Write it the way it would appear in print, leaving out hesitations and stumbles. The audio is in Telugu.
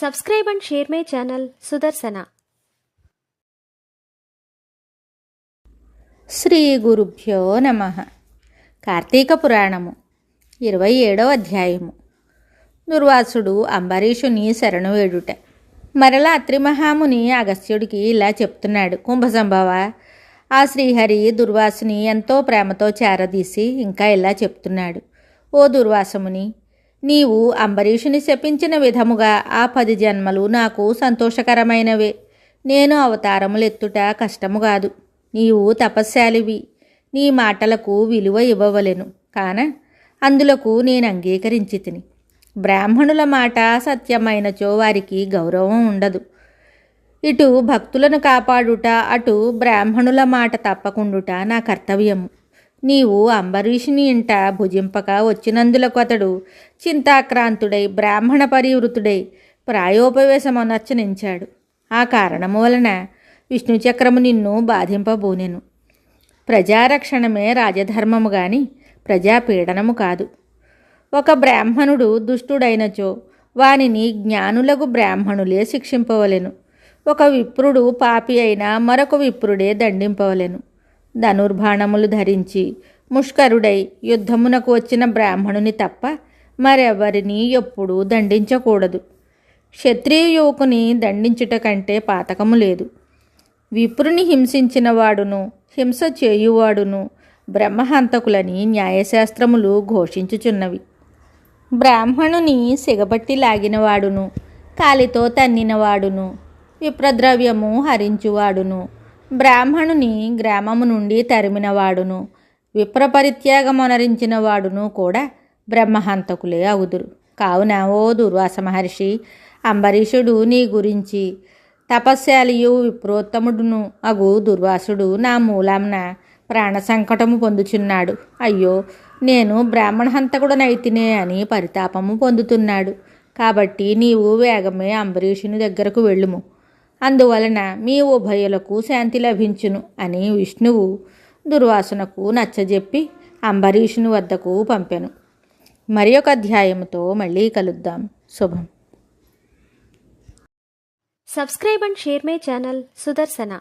Subscribe and share my channel Sudarsana. Shri గురుభ్యో నమః. కార్తీక పురాణము 27వ అధ్యాయము. దుర్వాసుడు అంబరీషుని శరణు వేడుట. మరలా అత్రి మహాముని అగస్త్యుడికి ఇలా చెప్తున్నాడు. కుంభసంభవ, ఆ శ్రీహరి దుర్వాసుని ఎంతో ప్రేమతో చేరదీసి ఇంకా ఇలా చెప్తున్నాడు. ఓ దుర్వాసముని, నీవు అంబరీషుని శపించిన విధముగా ఆ 10 జన్మలు నాకు సంతోషకరమైనవే. నేను అవతారములెత్తుట కష్టము కాదు. నీవు తపశ్శాలివి. నీ మాటలకు విలువ ఇవ్వవలెను. కాన అందులకు నేను అంగీకరించి తిని. బ్రాహ్మణుల మాట సత్యమైనచో వారికి గౌరవం ఉండదు. ఇటు భక్తులను కాపాడుట, అటు బ్రాహ్మణుల మాట తప్పకుండుట నా కర్తవ్యము. నీవు అంబరీషుని ఇంట భుజింపక వచ్చినందులకు అతడు చింతాక్రాంతుడై బ్రాహ్మణ పరివృతుడై ప్రాయోపవేశమనర్చనించాడు. ఆ కారణము వలన విష్ణుచక్రము నిన్ను బాధింపబోనెను. ప్రజారక్షణమే రాజధర్మము గాని ప్రజాపీడనము కాదు. ఒక బ్రాహ్మణుడు దుష్టుడైనచో వానిని జ్ఞానులకు బ్రాహ్మణులే శిక్షింపవలెను. ఒక విప్రుడు పాపి అయినా మరొక విప్రుడే దండింపవలెను. ధనుర్బాణములు ధరించి ముష్కరుడై యుద్ధమునకు వచ్చిన బ్రాహ్మణుని తప్ప మరెవరిని ఎప్పుడూ దండించకూడదు. క్షత్రియ యువకుని దండించుట కంటే పాతకము లేదు. విప్రుని హింసించిన వాడును హింస చేయువాడును బ్రహ్మహంతకులని న్యాయశాస్త్రములు ఘోషించుచున్నవి. బ్రాహ్మణుని సిగబట్టి లాగినవాడును కాలితో తన్నినవాడును విప్రద్రవ్యము హరించువాడును బ్రాహ్మణుని గ్రామము నుండి తరిమినవాడును విప్రపరిత్యాగమొనరించిన వాడును కూడా బ్రహ్మహంతకులే అవుదురు. కావున ఓ దుర్వాస మహర్షి, అంబరీషుడు నీ గురించి తపశ్శాలియు విప్రోత్తముడును అగు దుర్వాసుడు నా మూలంన ప్రాణ సంకటము పొందుచున్నాడు. అయ్యో, నేను బ్రాహ్మణహంతకుడనైతినే అని పరితాపము పొందుతున్నాడు. కాబట్టి నీవు వేగమే అంబరీషుని దగ్గరకు వెళ్ళుము. అందువలన మీ ఉభయులకు శాంతి లభించును అని విష్ణువు దుర్వాసునకు నచ్చజెప్పి అంబరీషుని వద్దకు పంపెను. మరి ఒక అధ్యాయముతో మళ్ళీ కలుద్దాం. శుభం. Subscribe and share my channel Sudarsana.